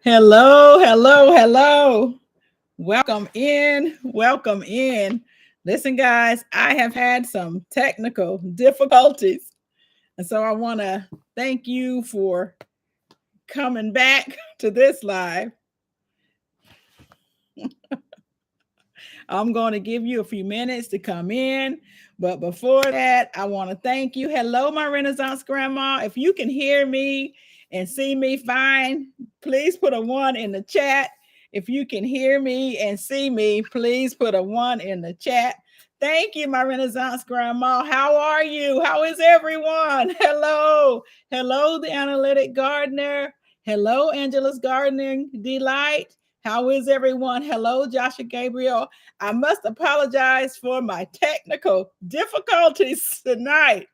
Hello, hello, hello. Welcome in. Welcome in. Listen, guys, I have had some technical difficulties. And so I want to thank you for coming back to this live. I'm going to give you a few minutes to come in. But before that, I want to thank you. Hello, my Renaissance grandma. If you can hear me and see me fine, please put a one in the chat. If you can hear me and see me, please put a one in the chat. Thank you, my Renaissance grandma. How are you? How is everyone? Hello. Hello, the analytic gardener. Hello, Angela's gardening delight. How is everyone? Hello, Joshua Gabriel. I must apologize for my technical difficulties tonight.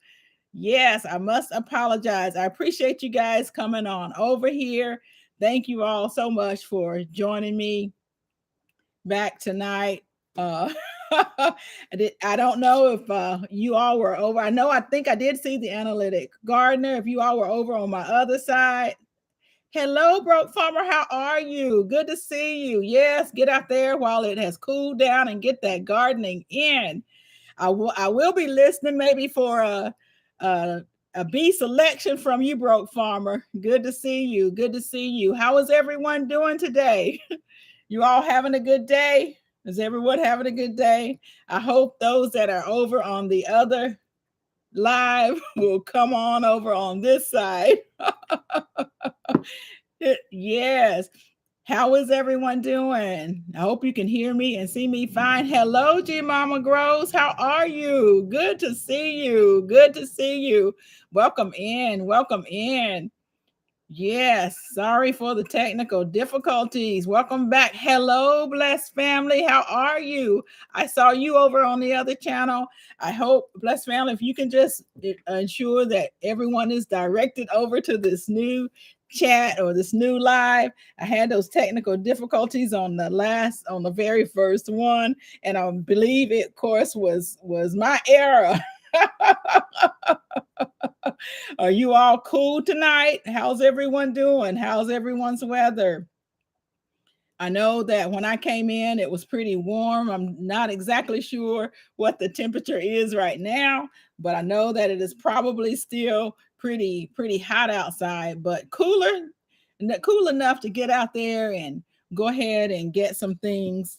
Yes, I must apologize. I appreciate you guys coming on over here. Thank you all so much for joining me back tonight. I don't know if you all were over. I think I did see the analytic gardener. If you all were over on my other side, hello, Broke Farmer. How are you? Good to see you. Yes, get out there while it has cooled down and get that gardening in. I will be listening maybe for a bee selection from you, Broke Farmer. Good to see you. Good to see you. How is everyone doing today? You all having a good day? Is everyone having a good day? I hope those that are over on the other live will come on over on this side. Yes. How is everyone doing? I hope you can hear me and see me fine. Hello, G Mama Grows. How are you? Good to see you. Good to see you. Welcome in. Welcome in. Yes, sorry for the technical difficulties. Welcome back. Hello, blessed family. How are you? I saw you over on the other channel. I hope, blessed family, if you can just ensure that everyone is directed over to this new chat or this new live. I had those technical difficulties on the very first one, and I believe it, of course, was my error. Are you all cool tonight? How's everyone doing? How's everyone's weather? I know that when I came in, it was pretty warm. I'm not exactly sure what the temperature is right now, but I know that it is probably still pretty hot outside, but cool enough to get out there and go ahead and get some things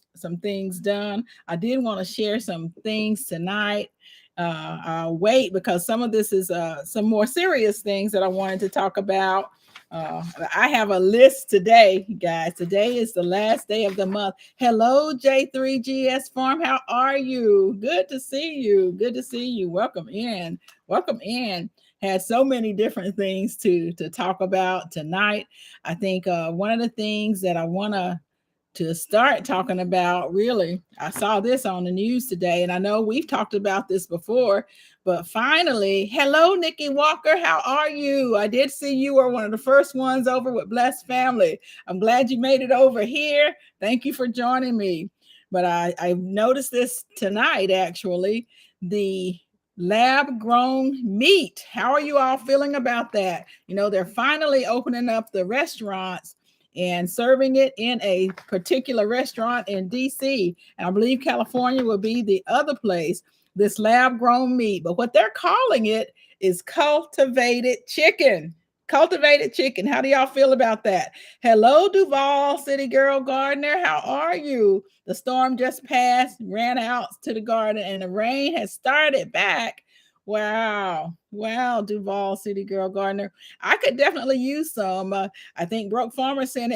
done. I did want to share some things tonight. I'll wait because some of this is some more serious things that I wanted to talk about. I have a list today, guys. Today is the last day of the month. Hello, J3GS Farm. How are you? Good to see you. Good to see you. Welcome in. Welcome in. Had so many different things to talk about tonight. I think one of the things that I want to start talking about, really, I saw this on the news today, and I know we've talked about this before, but finally, hello, Nikki Walker. How are you? I did see you were one of the first ones over with Blessed Family. I'm glad you made it over here. Thank you for joining me. But I noticed this tonight, actually, the lab grown meat. How are you all feeling about that? You know, they're finally opening up the restaurants and serving it in a particular restaurant in DC. And I believe California will be the other place, this lab grown meat. But what they're calling it is cultivated chicken. Cultivated chicken. How do y'all feel about that? Hello, Duval City Girl Gardener. How are you? The storm just passed, ran out to the garden, and the rain has started back. Wow. Wow, Duval City Girl Gardener. I could definitely use some. I think Broke Farmer sent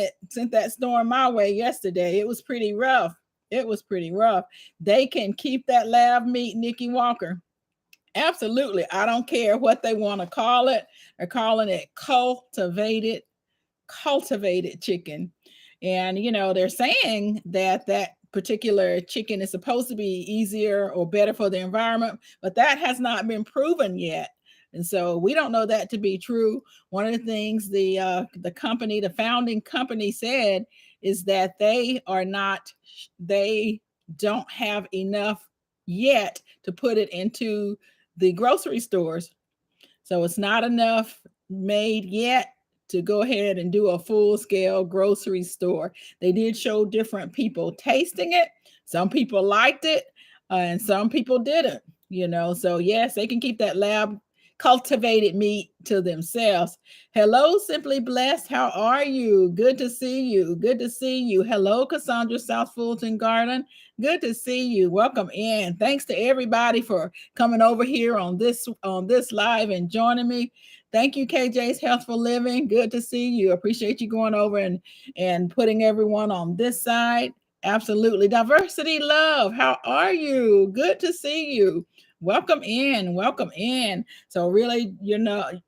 that storm my way yesterday. It was pretty rough. It was pretty rough. They can keep that lab meat, Nikki Walker. Absolutely. I don't care what they want to call it. They're calling it cultivated chicken. And, you know, they're saying that particular chicken is supposed to be easier or better for the environment, but that has not been proven yet. And so we don't know that to be true. One of the things the founding company said is that they don't have enough yet to put it into the grocery stores. So it's not enough made yet to go ahead and do a full-scale grocery store. They did show different people tasting it. Some people liked it, and some people didn't, So yes, they can keep that lab cultivated meat to themselves. Hello, Simply Blessed. How are you? Good to see you. Good to see you. Hello, Cassandra, South Fulton Garden. Good to see you. Welcome in. Thanks to everybody for coming over here on this live and joining me. Thank you, KJ's Healthful Living. Good to see you. Appreciate you going over and putting everyone on this side. Absolutely. Diversity Love. How are you? Good to see you. Welcome in. Welcome in. So really,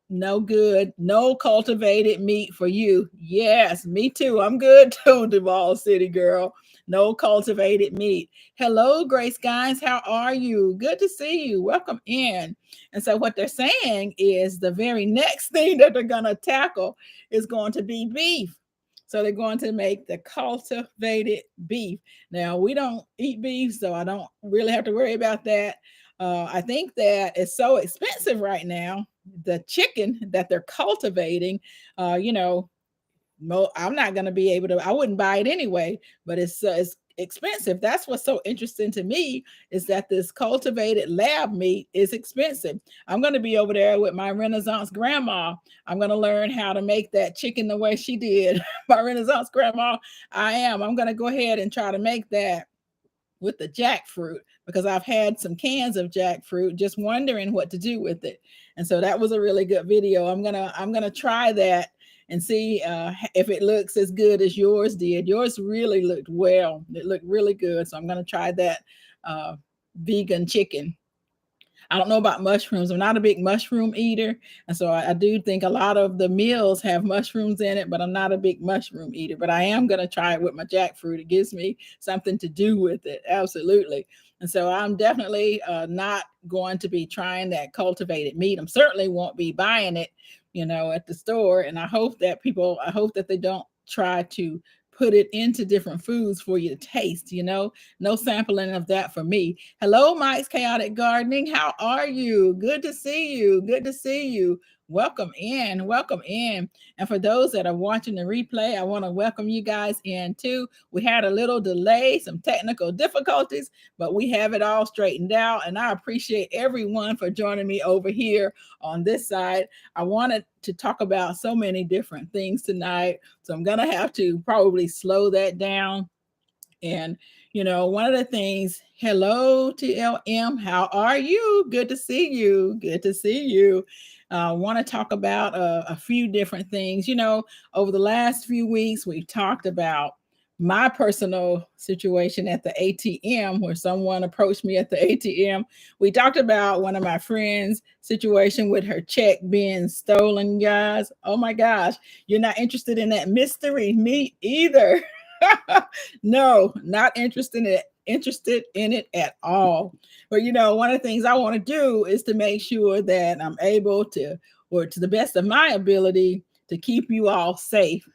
no good, no cultivated meat for you. Yes, me too. I'm good too, Duval City girl. No cultivated meat. Hello, Grace guys. How are you? Good to see you. Welcome in. And so what they're saying is the very next thing that they're going to tackle is going to be beef. So they're going to make the cultivated beef. Now, we don't eat beef, so I don't really have to worry about that. I think that it's so expensive right now. The chicken that they're cultivating, I'm not going to be able to, I wouldn't buy it anyway, but it's expensive. That's what's so interesting to me, is that this cultivated lab meat is expensive. I'm going to be over there with my Renaissance grandma. I'm going to learn how to make that chicken the way she did. My Renaissance grandma, I'm going to go ahead and try to make that with the jackfruit, because I've had some cans of jackfruit, just wondering what to do with it. And so that was a really good video. I'm gonna try that and see if it looks as good as yours did. Yours really looked well. It looked really good. So I'm gonna try that vegan chicken. I don't know about mushrooms. I'm not a big mushroom eater. And so I do think a lot of the meals have mushrooms in it, but I'm not a big mushroom eater. But I am going to try it with my jackfruit. It gives me something to do with it. Absolutely. And so I'm definitely not going to be trying that cultivated meat. I'm certainly won't be buying it, at the store. And I hope that they don't try to put it into different foods for you to taste, no sampling of that for me. Hello, Mike's Chaotic Gardening. How are you? Good to see you. Good to see you. Welcome in. Welcome in. And for those that are watching the replay, I want to welcome you guys in too. We had a little delay, some technical difficulties, but we have it all straightened out. And I appreciate everyone for joining me over here on this side. I wanted to talk about so many different things tonight, so I'm going to have to probably slow that down. And, one of the things, hello, TLM, how are you? Good to see you. Good to see you. I want to talk about a few different things. Over the last few weeks, we've talked about my personal situation at the ATM, where someone approached me at the ATM. We talked about one of my friends' situation with her check being stolen, guys. Oh my gosh, you're not interested in that mystery meat either. No, not interested in it at all. But one of the things I want to do is to make sure that I'm able to, or to the best of my ability, to keep you all safe,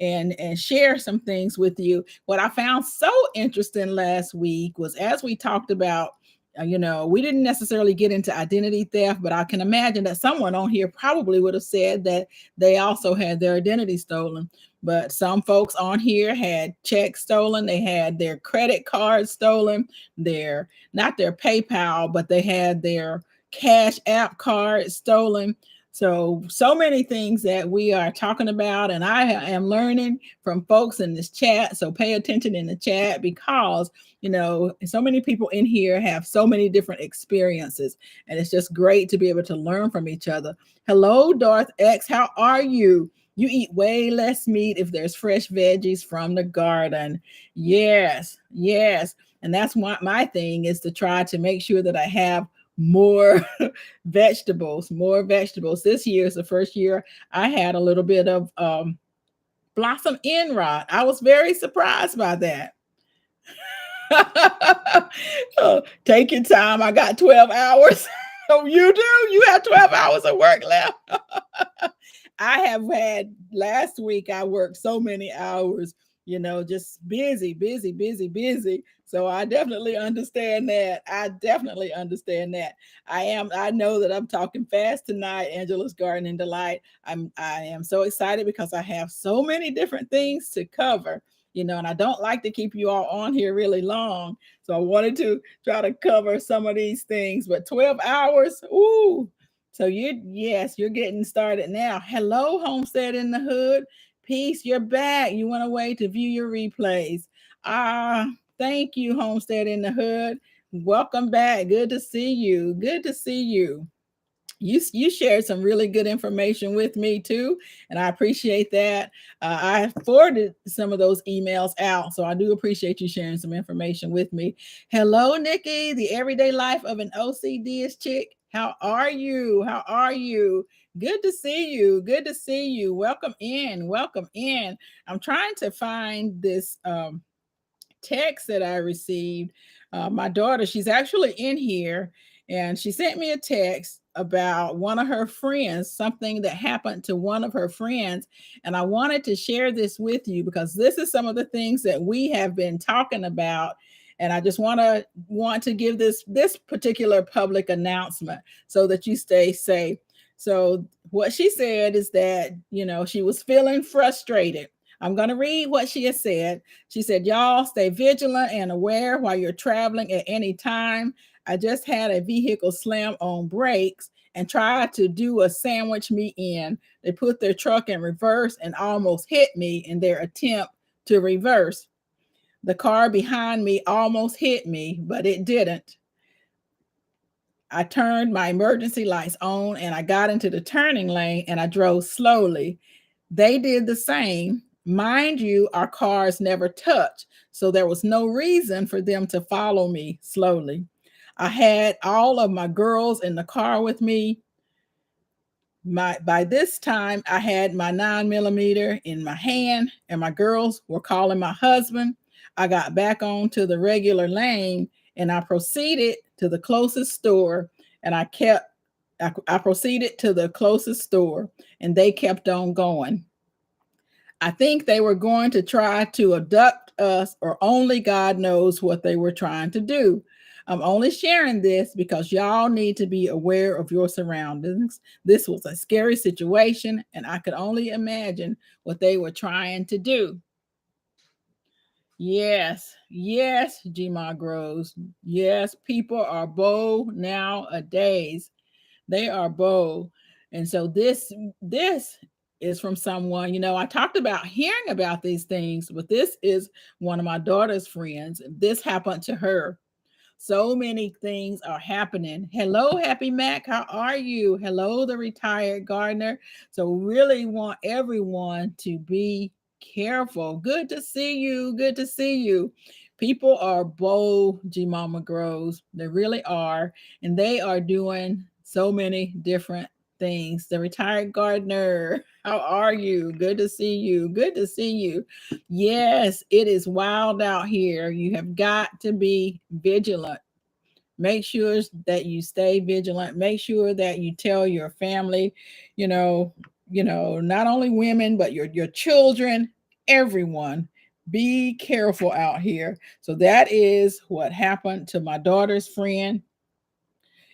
and share some things with you. What I found so interesting last week was, as we talked about, we didn't necessarily get into identity theft, but I can imagine that someone on here probably would have said that they also had their identity stolen. But some folks on here had checks stolen. They had their credit cards stolen, not their PayPal, but they had their Cash App card stolen. So many things that we are talking about, and I am learning from folks in this chat. So pay attention in the chat, because, so many people in here have so many different experiences, and it's just great to be able to learn from each other. Hello, Darth X. How are you? You eat way less meat if there's fresh veggies from the garden. Yes, yes. And that's what my thing is, to try to make sure that I have more vegetables. This year is the first year I had a little bit of blossom end rot. I was very surprised by that. Take your time. I got 12 hours. Oh, you do? You have 12 hours of work left? I have had, last week I worked so many hours. just busy, busy, busy, busy. So I definitely understand that. I definitely understand that. I know that I'm talking fast tonight, Angela's Garden and Delight. I am so excited because I have so many different things to cover, and I don't like to keep you all on here really long. So I wanted to try to cover some of these things, but 12 hours, ooh. So you're getting started now. Hello, Homestead in the Hood. Peace, you're back. You went away to view your replays. Thank you, Homestead in the Hood. Welcome back. Good to see you. Good to see you. You shared some really good information with me too, and I appreciate that. I forwarded some of those emails out, so I do appreciate you sharing some information with me. Hello, Nikki, the everyday life of an OCD chick. How are you? How are you? Good to see you. Good to see you. Welcome in. Welcome in. I'm trying to find this text that I received. My daughter, she's actually in here, and she sent me a text about one of her friends, something that happened to one of her friends. And I wanted to share this with you because this is some of the things that we have been talking about. And I just want to give this particular public announcement so that you stay safe. So what she said is that, she was feeling frustrated. I'm going to read what she has said. She said, y'all stay vigilant and aware while you're traveling at any time. I just had a vehicle slam on brakes and tried to do a sandwich me in. They put their truck in reverse and almost hit me in their attempt to reverse. The car behind me almost hit me, but it didn't. I turned my emergency lights on and I got into the turning lane and I drove slowly. They did the same. Mind you, our cars never touched, so there was no reason for them to follow me slowly. I had all of my girls in the car with me. By this time, I had my 9mm in my hand, and my girls were calling my husband. I got back onto the regular lane, and I proceeded to the closest store, and I proceeded to the closest store, and they kept on going. I think they were going to try to abduct us, or only God knows what they were trying to do. I'm only sharing this because y'all need to be aware of your surroundings. This was a scary situation, and I could only imagine what they were trying to do. Yes, yes, Gma Grows. Yes, people are bold nowadays. They are bold. And so this is from someone, I talked about hearing about these things, but this is one of my daughter's friends. This happened to her. So many things are happening. Hello, Happy Mac. How are you? Hello, the retired gardener. So, really want everyone to be careful. Good to see you. Good to see you. People are bold, G Mama Grows. They really are. And they are doing so many different things. The retired gardener. How are you? Good to see you. Good to see you. Yes, it is wild out here. You have got to be vigilant. Make sure that you stay vigilant. Make sure that you tell your family, not only women, but your children, everyone. Be careful out here. So that is what happened to my daughter's friend.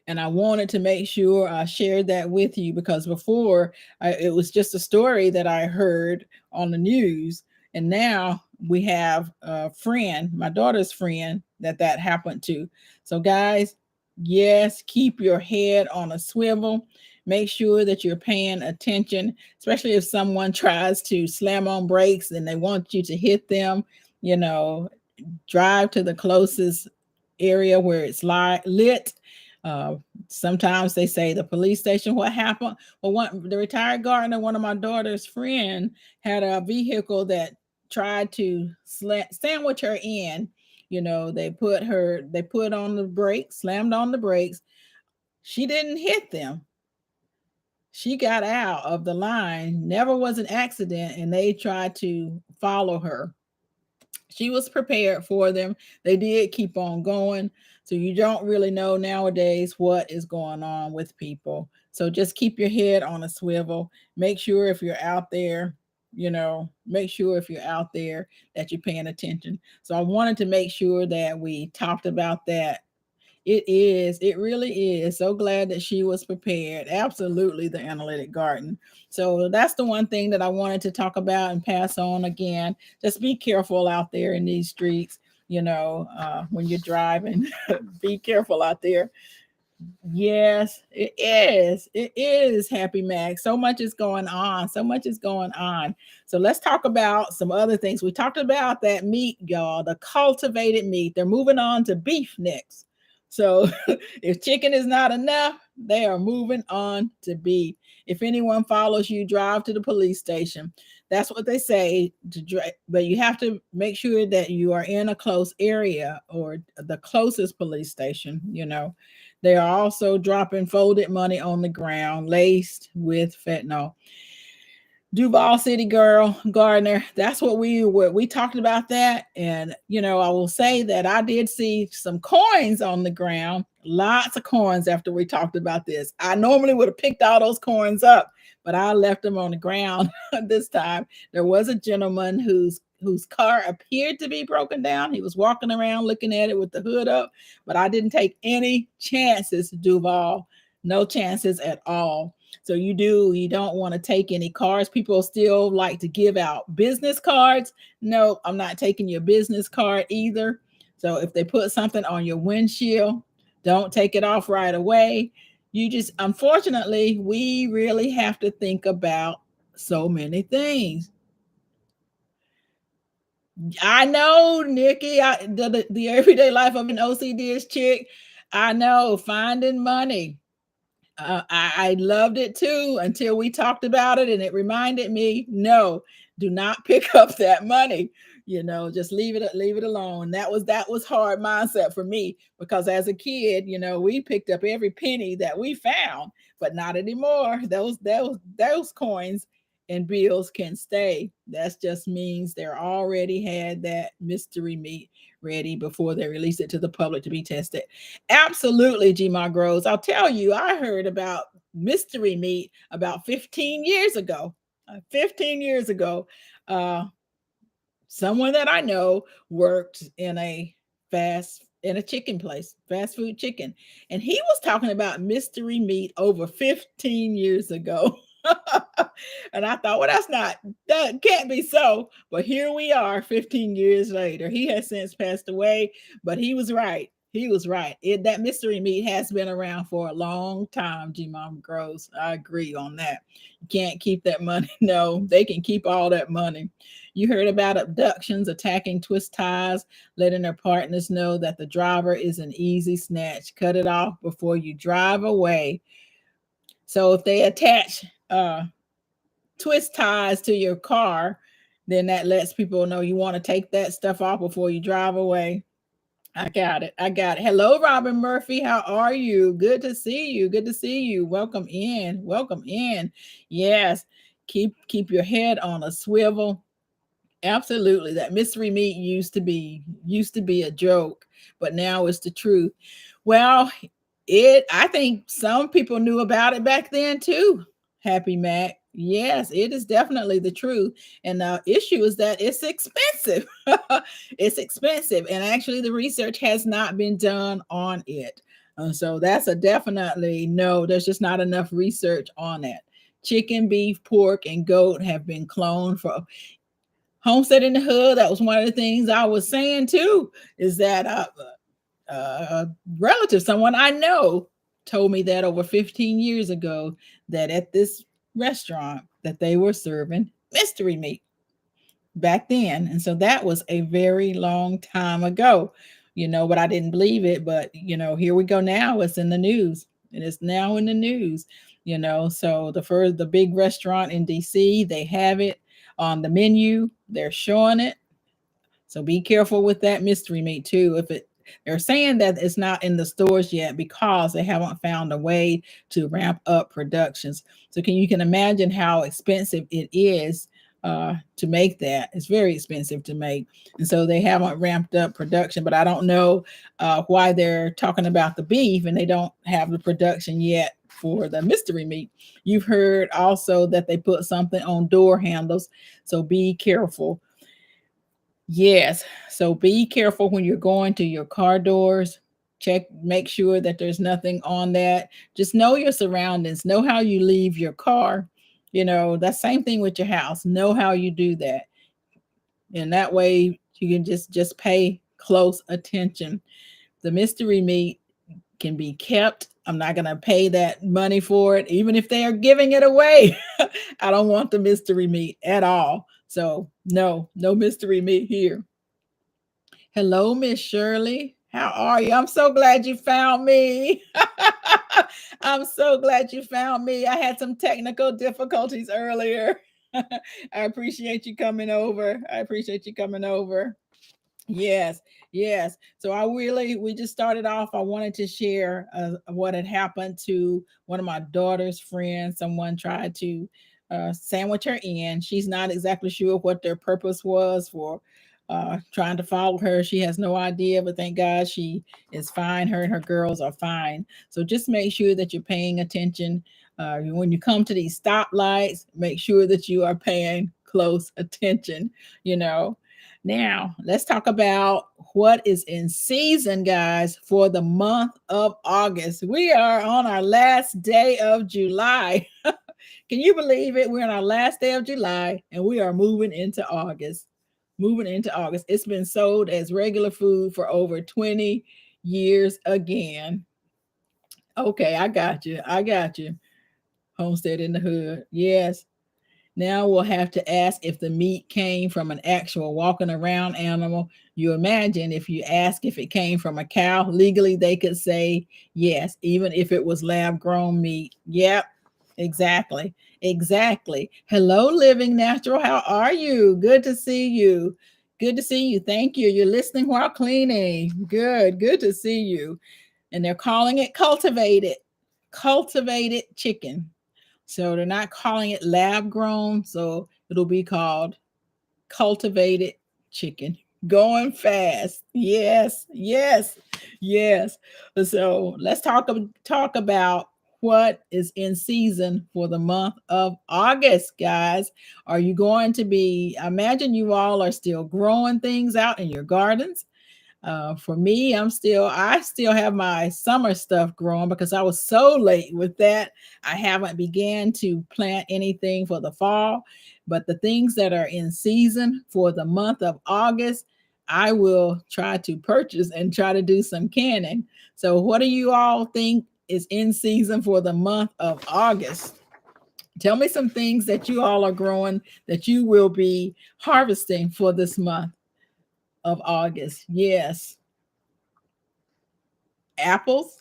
And I wanted to make sure I shared that with you because before it was just a story that I heard on the news. And now we have a friend, my daughter's friend, that happened to. So, guys, yes, keep your head on a swivel. Make sure that you're paying attention, especially if someone tries to slam on brakes and they want you to hit them. Drive to the closest area where it's lit. Uh, Sometimes they say the police station. What happened? Well, the retired gardener, one of my daughter's friend, had a vehicle that tried to sandwich her in. They put on the brakes, slammed on the brakes. She didn't hit them. She got out of the line. Never was an accident, and they tried to follow her. She was prepared for them. They did keep on going. So you don't really know nowadays what is going on with people. So just keep your head on a swivel. Make sure if you're out there, make sure if you're out there that you're paying attention. So I wanted to make sure that we talked about that. It really is. So glad that she was prepared. Absolutely, the analytic garden. So that's the one thing that I wanted to talk about and pass on again. Just be careful out there in these streets, when you're driving. Be careful out there. Yes, it is. It is, Happy Mac. So much is going on. So much is going on. So let's talk about some other things. We talked about that meat, y'all, the cultivated meat. They're moving on to beef next. So if chicken is not enough, they are moving on to beef. If anyone follows you, drive to the police station. That's what they say to drive, but you have to make sure that you are in a close area or the closest police station. They are also dropping folded money on the ground laced with fentanyl. Duval City girl, Gardner, that's what we talked about that. And, I will say that I did see some coins on the ground, lots of coins after we talked about this. I normally would have picked all those coins up, but I left them on the ground this time. There was a gentleman whose car appeared to be broken down. He was walking around looking at it with the hood up, but I didn't take any chances, Duval. No chances at all. So you don't want to take any cards. People still like to give out business cards. No, I'm not taking your business card either. So if they put something on your windshield, don't take it off right away. Unfortunately, we really have to think about so many things. I know, Nikki, the everyday life of an OCD chick. I know, finding money. I loved it too until we talked about it, and it reminded me, no, do not pick up that money. Just leave it alone. That was hard mindset for me, because as a kid, we picked up every penny that we found, but not anymore. Those coins and bills can stay. That just means they're already had that mystery meat ready before they release it to the public to be tested. Absolutely, Gma Grows. I'll tell you, I heard about mystery meat about 15 years ago. 15 years ago, someone that I know worked in a chicken place, fast food chicken, and he was talking about mystery meat over 15 years ago. And I thought, well, that can't be so. But here we are 15 years later. He has since passed away, but he was right. He was right. That mystery meat has been around for a long time, G Mom Grows. I agree on that. You can't keep that money. No, they can keep all that money. You heard about abductions, attacking twist ties, letting their partners know that the driver is an easy snatch. Cut it off before you drive away. So if they attach twist ties to your car, then that lets people know you want to take that stuff off before you drive away. I got it. Hello, Robin Murphy. How are you? Good to see you. Good to see you. Welcome in. Welcome in. Yes. Keep your head on a swivel. Absolutely. That mystery meat used to be a joke, but now it's the truth. Well, I think some people knew about it back then too. Happy Mac. Yes, it is definitely the truth. And the issue is that it's expensive. It's expensive. And actually, the research has not been done on it. So that's a definitely no. There's just not enough research on that. Chicken, beef, pork, and goat have been cloned for Homestead in the Hood. That was one of the things I was saying too, is that a relative, someone I know, told me that over 15 years ago, that at this restaurant that they were serving mystery meat back then. And so that was a very long time ago, but I didn't believe it. But, here we go now. It's in the news. It is now in the news, so the big restaurant in DC, they have it on the menu. They're showing it. So be careful with that mystery meat too. They're saying that it's not in the stores yet because they haven't found a way to ramp up productions. So you can imagine how expensive it is to make that. It's very expensive to make. And so they haven't ramped up production, but I don't know why they're talking about the beef and they don't have the production yet for the mystery meat. You've heard also that they put something on door handles, so be careful. Yes. So be careful when you're going to your car doors. Check, make sure that there's nothing on that. Just know your surroundings, know how you leave your car. You know, that same thing with your house. Know how you do that. And that way you can just pay close attention. The mystery meat can be kept. I'm not going to pay that money for it, even if they are giving it away. I don't want the mystery meat at all. So, no, no mystery meat here. Hello, Miss Shirley. How are you? I'm so glad you found me. I'm so glad you found me. I had some technical difficulties earlier. I appreciate you coming over. I appreciate you coming over. Yes, yes. So we just started off. I wanted to share what had happened to one of my daughter's friends. Someone tried to sandwich her in. She's not exactly sure what their purpose was for trying to follow her. She has no idea, but thank God she is fine. Her and her girls are fine. So just make sure that you're paying attention. When you come to these stoplights, make sure that you are paying close attention, you know. Now, let's talk about what is in season, guys, for the month of August. We are on our last day of July. Can you believe it? We're on our last day of July and we are moving into August. Moving into August. It's been sold as regular food for over 20 years again. Okay, I got you. I got you. Homestead in the Hood. Yes. Now we'll have to ask if the meat came from an actual walking around animal. You imagine if you ask if it came from a cow, legally they could say yes, even if it was lab grown meat. Yep, exactly. Exactly. Hello, Living Natural. How are you? Good to see you. Good to see you. Thank you. You're listening while cleaning. Good. Good to see you. And they're calling it cultivated chicken. So they're not calling it lab grown. So it'll be called cultivated chicken. Going fast. Yes, yes, yes. So let's talk about what is in season for the month of August, guys. Are you going to be, I imagine you all are still growing things out in your gardens. For me, I still have my summer stuff growing because I was so late with that. I haven't began to plant anything for the fall, but the things that are in season for the month of August, I will try to purchase and try to do some canning. So, what do you all think is in season for the month of August? Tell me some things that you all are growing that you will be harvesting for this month of August. Yes. Apples.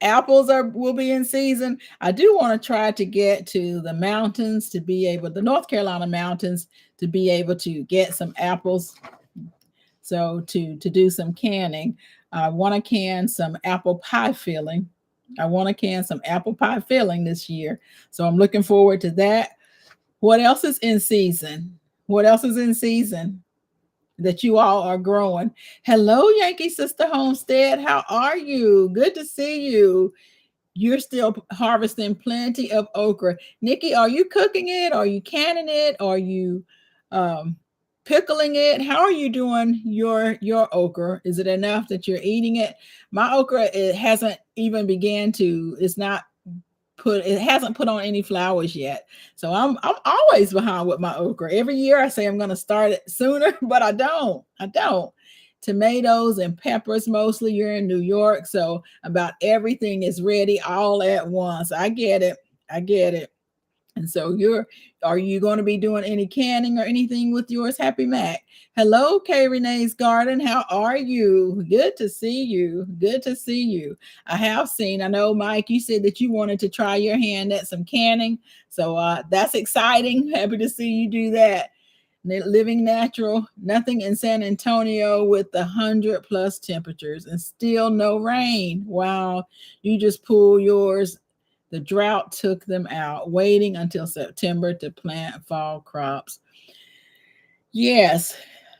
Apples are will be in season. I do want to try to get to the mountains to be able, the North Carolina mountains, to be able to get some apples. So to do some canning, I want to can some apple pie filling. I want to can some apple pie filling this year. So I'm looking forward to that. What else is in season? What else is in season that you all are growing? Hello, Yankee Sister Homestead. How are you? Good to see you. You're still harvesting plenty of okra. Nikki, are you cooking it? Are you canning it? Are you um, pickling it? How are you doing your okra? Is it enough that you're eating it? My okra, it hasn't even began to, it's not it hasn't put on any flowers yet. So I'm always behind with my okra. Every year I say I'm going to start it sooner, but I don't. I don't. Tomatoes and peppers mostly. You're in New York, so about everything is ready all at once. I get it. I get it. And so are you going to be doing any canning or anything with yours, Happy Mac? Hello, Kay Renee's Garden. How are you? Good to see you. Good to see you. I know, Mike, you said that you wanted to try your hand at some canning. So that's exciting. Happy to see you do that. Living natural, nothing in San Antonio with the 100+ temperatures and still no rain. Wow, you just pull yours. The drought took them out, waiting until September to plant fall crops. Yes,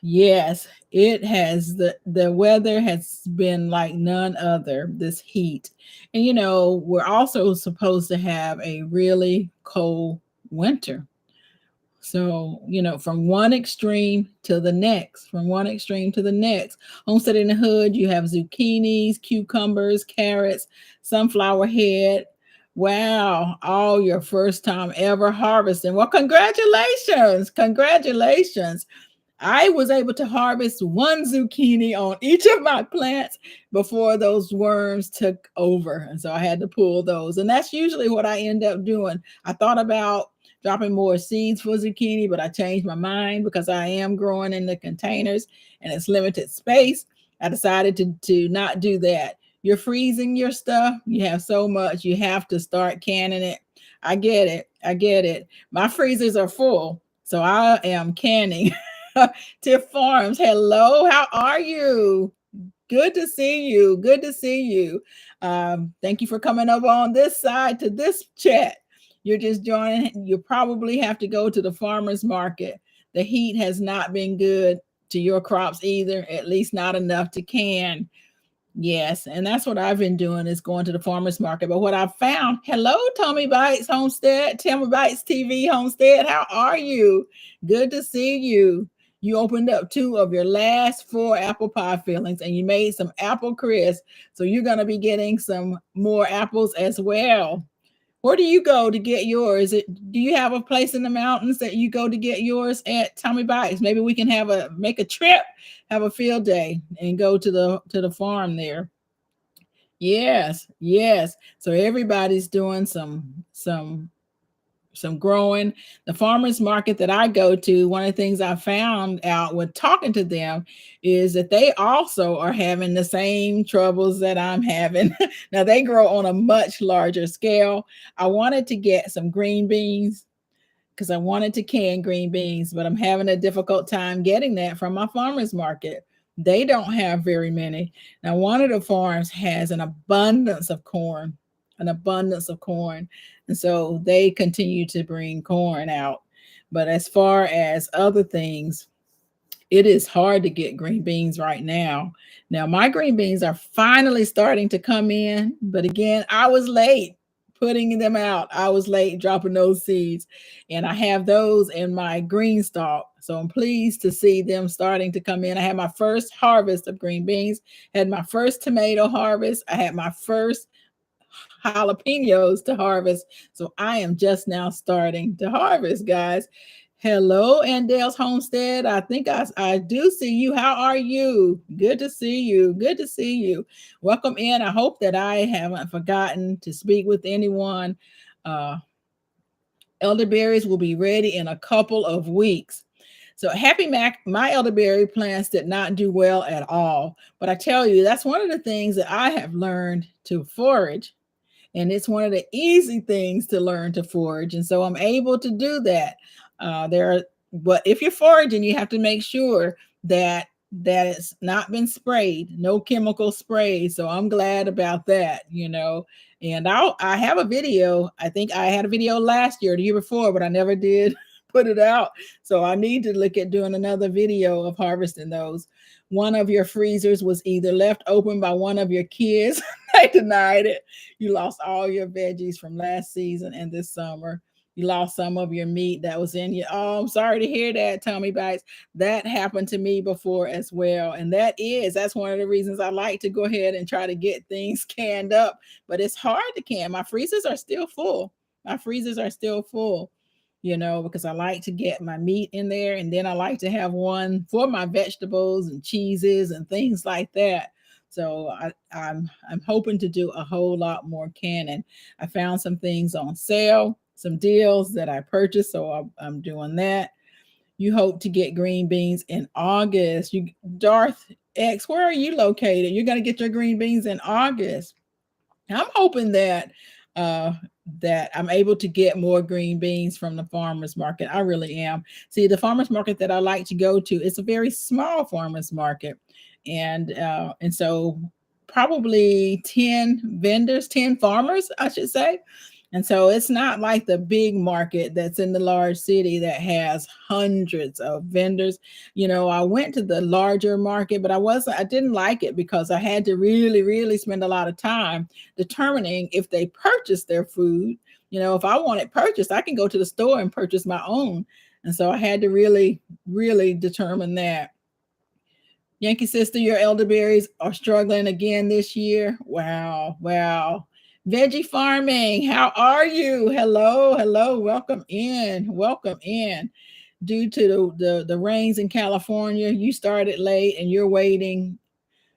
Yes, it has. The weather has been like none other, this heat. And we're also supposed to have a really cold winter. So, from one extreme to the next, from one extreme to the next. Homestead in the Hood, you have zucchinis, cucumbers, carrots, sunflower head. Wow, all your first time ever harvesting. Well, congratulations. Congratulations. I was able to harvest one zucchini on each of my plants before those worms took over. And so I had to pull those. And that's usually what I end up doing. I thought about dropping more seeds for zucchini, but I changed my mind because I am growing in the containers and it's limited space. I decided to not do that. You're freezing your stuff. You have so much. You have to start canning it. I get it. I get it. My freezers are full. So I am canning. Tiff Farms, hello, how are you? Good to see you. Good to see you. Thank you for coming over on this side to this chat. You're just joining. You probably have to go to the farmer's market. The heat has not been good to your crops either, at least not enough to can. Yes, and that's what I've been doing is going to the farmers market. But what I've found, hello, Tommy Bites Homestead, Tommy Bites TV Homestead, how are you? Good to see you. You opened up 2 of your last 4 apple pie fillings and you made some apple crisp. So you're going to be getting some more apples as well. Where do you go to get yours? Do you have a place in the mountains that you go to get yours at Tommy Bites? Maybe we can make a trip, have a field day, and go to the farm there. Yes, yes. So everybody's doing some growing. The farmers market that I go to, one of the things I found out with talking to them is that they also are having the same troubles that I'm having. Now they grow on a much larger scale. I wanted to get some green beans because I wanted to can green beans, but I'm having a difficult time getting that from my farmers market. They don't have very many. Now, one of the farms has an abundance of corn, an abundance of corn. And so they continue to bring corn out. But as far as other things, it is hard to get green beans right now. Now, my green beans are finally starting to come in, but again, I was late putting them out. I was late dropping those seeds, and I have those in my green stalk. So I'm pleased to see them starting to come in. I had my first harvest of green beans, had my first tomato harvest, I had my first jalapenos to harvest. So I am just now starting to harvest, guys. Hello, Andale's Homestead. I think I do see you. How are you? Good to see you. Good to see you. Welcome in. I hope that I haven't forgotten to speak with anyone. Uh, elderberries will be ready in a couple of weeks. So Happy Mac, my elderberry plants did not do well at all. But I tell you, that's one of the things that I have learned to forage. And it's one of the easy things to learn to forage. And so I'm able to do that. But if you're foraging, you have to make sure that it's not been sprayed, no chemical spray. So I'm glad about that. And I have a video. I think I had a video last year, the year before, but I never did put it out. So I need to look at doing another video of harvesting those. One of your freezers was either left open by one of your kids. They denied it. You lost all your veggies from last season and this summer. You lost some of your meat that was in you. Oh, I'm sorry to hear that, Tommy Bites. That happened to me before as well. And that's one of the reasons I like to go ahead and try to get things canned up. But it's hard to can. My freezers are still full. My freezers are still full, because I like to get my meat in there. And then I like to have one for my vegetables and cheeses and things like that. So I'm hoping to do a whole lot more canning. I found some things on sale, some deals that I purchased, so I'm doing that. You hope to get green beans in August. Darth X, where are you located? You're going to get your green beans in August. I'm hoping uh, that I'm able to get more green beans from the farmers market. I really am. See, the farmers market that I like to go to, it's a very small farmers market, and so probably 10 vendors, 10 farmers, I should say. And so it's not like the big market that's in the large city that has hundreds of vendors. I went to the larger market, but I didn't like it because I had to really, really spend a lot of time determining if they purchased their food. If I want it purchased, I can go to the store and purchase my own. And so I had to really, really determine that. Yankee Sister, your elderberries are struggling again this year. Wow, wow. Veggie farming, how are you? Hello, hello, welcome in, welcome in. Due to the rains in California, you started late and you're waiting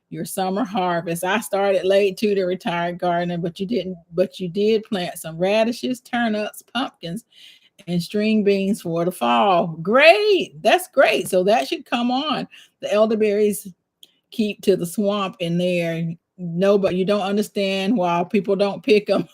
your summer harvest. I started late too, the retired gardener, but you did plant some radishes, turnips, pumpkins, and string beans for the fall. Great, that's great. So that should come on. The elderberries keep to the swamp in there. No, but you don't understand why people don't pick them.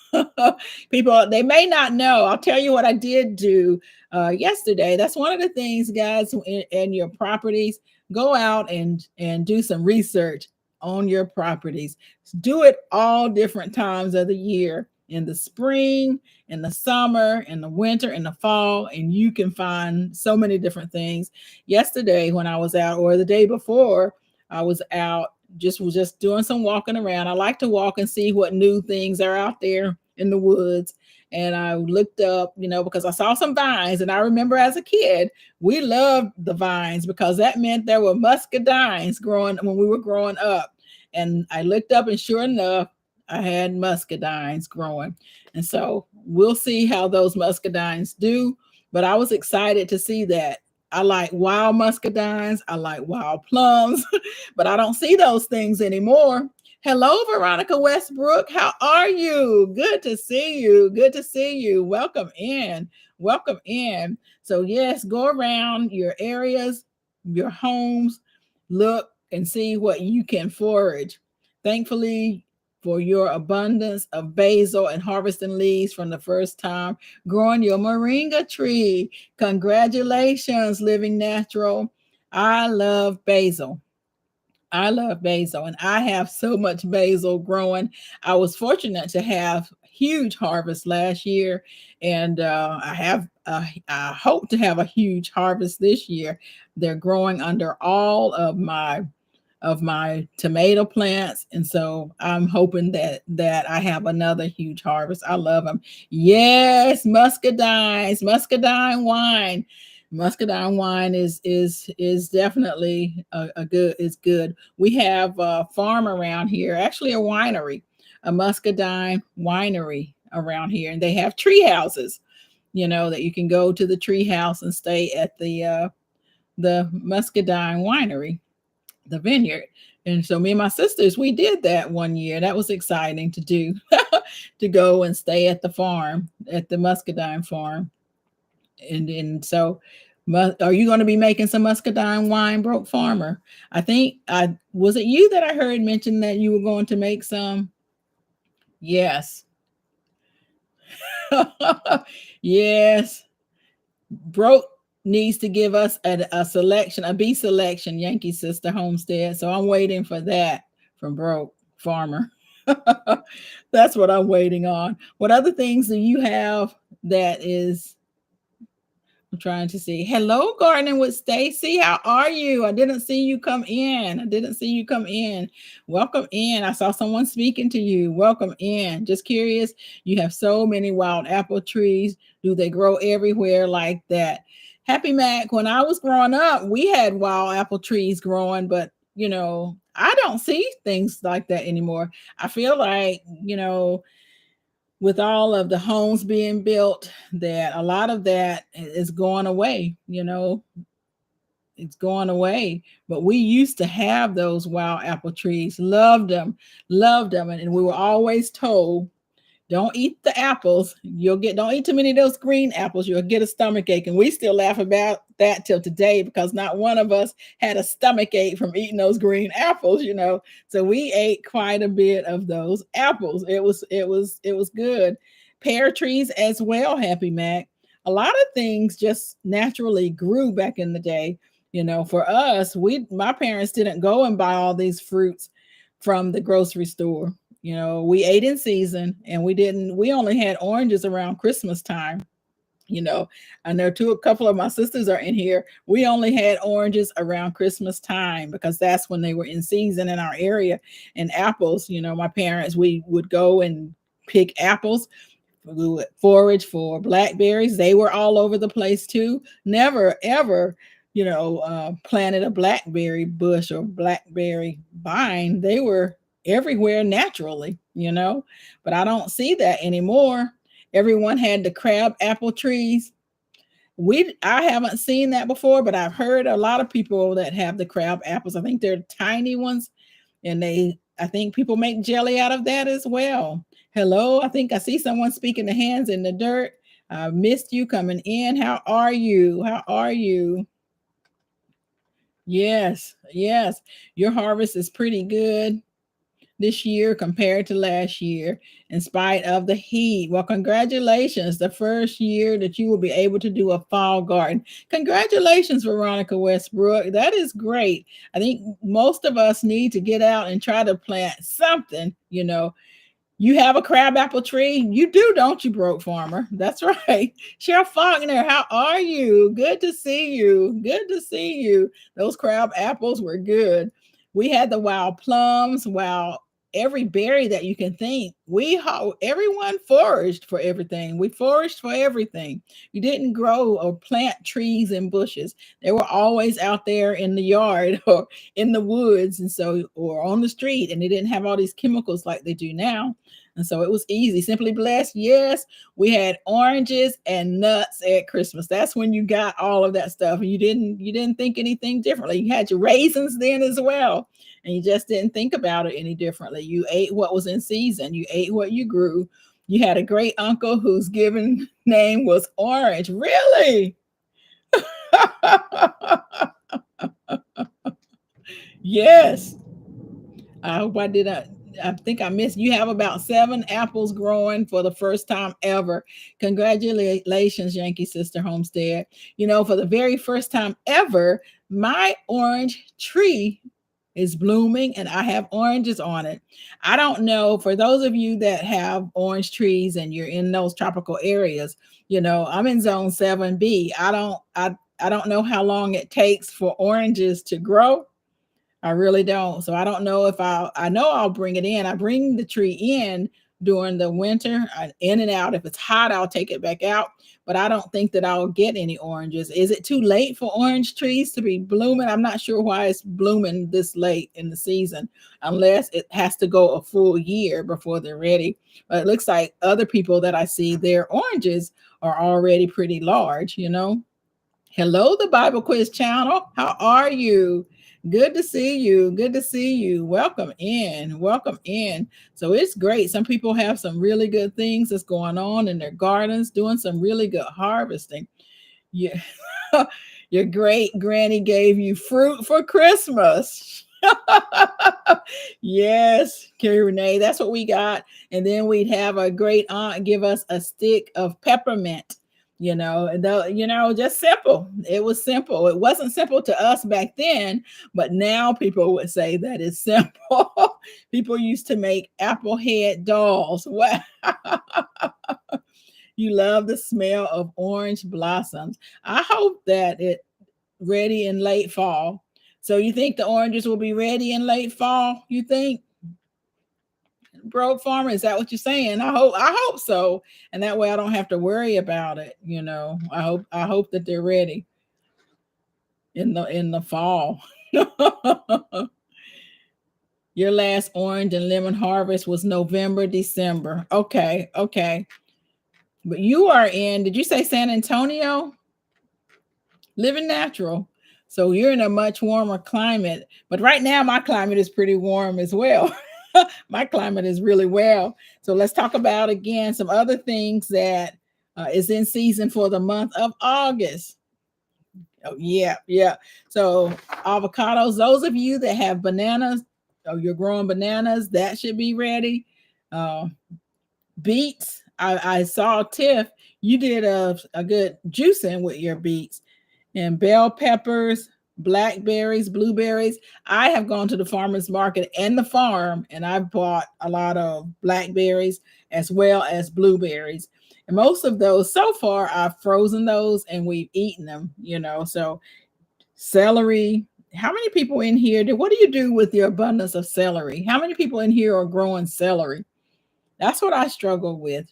People, they may not know. I'll tell you what I did do yesterday. That's one of the things, guys, in your properties. Go out and do some research on your properties. Do it all different times of the year, in the spring, in the summer, in the winter, in the fall, and you can find so many different things. Yesterday, when I was out, or the day before, I was out, was just doing some walking around. I like to walk and see what new things are out there in the woods. And I looked up, because I saw some vines, and I remember as a kid, we loved the vines because that meant there were muscadines growing when we were growing up. And I looked up, and sure enough, I had muscadines growing. And so we'll see how those muscadines do. But I was excited to see that. I like wild muscadines. I like wild plums, but I don't see those things anymore. Hello, Veronica Westbrook. How are you? Good to see you. Good to see you. Welcome in. Welcome in. So, yes, go around your areas, your homes, look and see what you can forage. Thankfully, for your abundance of basil and harvesting leaves from the first time growing your moringa tree. Congratulations, Living Natural. I love basil. I love basil, and I have so much basil growing. I was fortunate to have huge harvest last year, and I hope to have a huge harvest this year. They're growing under all of my tomato plants, and so I'm hoping that I have another huge harvest. I love them. Yes, muscadine wine. Muscadine wine is definitely a good, is good. We have a farm around here, actually a winery, a muscadine winery around here, and they have tree houses, that you can go to the tree house and stay at the muscadine winery, the vineyard. And so me and my sisters, we did that one year. That was exciting to do, to go and stay at the farm, at the muscadine farm. And so, are you going to be making some muscadine wine, Broke Farmer? I think was it you that I heard mention that you were going to make some? Yes. Yes. Broke needs to give us a selection, a bee selection, Yankee Sister Homestead. So I'm waiting for that from Broke Farmer. That's what I'm waiting on. What other things do you have that is? I'm trying to see. Hello, Gardening with Stacy. How are you? I didn't see you come in. Welcome in. I saw someone speaking to you. Welcome in. Just curious. You have so many wild apple trees. Do they grow everywhere like that? Happy Mac, when I was growing up, we had wild apple trees growing, but I don't see things like that anymore. I feel like, with all of the homes being built, that a lot of that is going away. It's going away. But we used to have those wild apple trees. Loved them. And we were always told, don't eat the apples. Don't eat too many of those green apples. You'll get a stomach ache. And we still laugh about that till today, because not one of us had a stomach ache from eating those green apples, So we ate quite a bit of those apples. It was good. Pear trees as well, Happy Mac. A lot of things just naturally grew back in the day. For us, my parents didn't go and buy all these fruits from the grocery store. We ate in season, and we only had oranges around Christmas time. I know a couple of my sisters are in here. We only had oranges around Christmas time because that's when they were in season in our area. And apples, my parents, we would go and pick apples. We would forage for blackberries. They were all over the place too. Never ever, planted a blackberry bush or blackberry vine. They were everywhere naturally. But I don't see that anymore. Everyone had the crab apple trees. I haven't seen that before, but I've heard a lot of people that have the crab apples. I think they're tiny ones, and I think people make jelly out of that as well. Hello, I think I see someone speaking the hands in the dirt. I missed you coming in. How are you? How are you? Yes, yes. Your harvest is pretty good this year compared to last year, in spite of the heat. Well, congratulations, the first year that you will be able to do a fall garden. Congratulations, Veronica Westbrook. That is great. I think most of us need to get out and try to plant something. You have a crabapple tree? You do, don't you, Broke Farmer? That's right. Cheryl Faulkner, how are you? Good to see you. Good to see you. Those crab apples were good. We had the wild plums, every berry that you can think. Everyone foraged for everything. We foraged for everything. You didn't grow or plant trees and bushes. They were always out there in the yard or in the woods, or on the street, and they didn't have all these chemicals like they do now. And so it was easy. Simply Blessed. Yes, we had oranges and nuts at Christmas. That's when you got all of that stuff. And you didn't think anything differently. You had your raisins then as well. And you just didn't think about it any differently. You ate what was in season. You ate what you grew. You had a great uncle whose given name was Orange. Really? Yes. I hope I did not. I think I missed. You have about 7 apples growing for the first time ever. Congratulations, Yankee Sister Homestead. For the very first time ever, my orange tree is blooming and I have oranges on it. I don't know, for those of you that have orange trees and you're in those tropical areas, I'm in zone 7B. I don't know how long it takes for oranges to grow. I really don't. So I don't know if I know I'll bring it in. I bring the tree in during the winter, in and out. If it's hot, I'll take it back out. But I don't think that I'll get any oranges. Is it too late for orange trees to be blooming? I'm not sure why it's blooming this late in the season, unless it has to go a full year before they're ready. But it looks like other people that I see, their oranges are already pretty large. Hello, the Bible Quiz channel. How are you? Good to see you. Good to see you. Welcome in. Welcome in. So it's great. Some people have some really good things that's going on in their gardens, doing some really good harvesting. Yeah. Your great granny gave you fruit for Christmas. Yes, Carrie Renee, that's what we got. And then we'd have a great aunt give us a stick of peppermint. Just simple. It was simple. It wasn't simple to us back then, but now people would say that it's simple. People used to make apple head dolls. Wow. You love the smell of orange blossoms. I hope that it's ready in late fall. So you think the oranges will be ready in late fall? You think? Broke Farmer, is that what you're saying? I hope so, and that way I don't have to worry about it. I hope that they're ready in the fall. Your last orange and lemon harvest was November, December. Okay. But you are in, did you say San Antonio? Living natural. So you're in a much warmer climate. But right now my climate is pretty warm as well. My climate is really well. So let's talk about again some other things that is in season for the month of August. Oh, yeah. So avocados, those of you that have bananas, you're growing bananas, that should be ready. Beets, I saw Tiff, you did a good juicing with your beets. And bell peppers, blackberries, blueberries. I have gone to the farmer's market and the farm, and I've bought a lot of blackberries as well as blueberries. And most of those so far, I've frozen those and we've eaten them, So celery. How many people in here what do you do with the abundance of celery? How many people in here are growing celery? That's what I struggle with.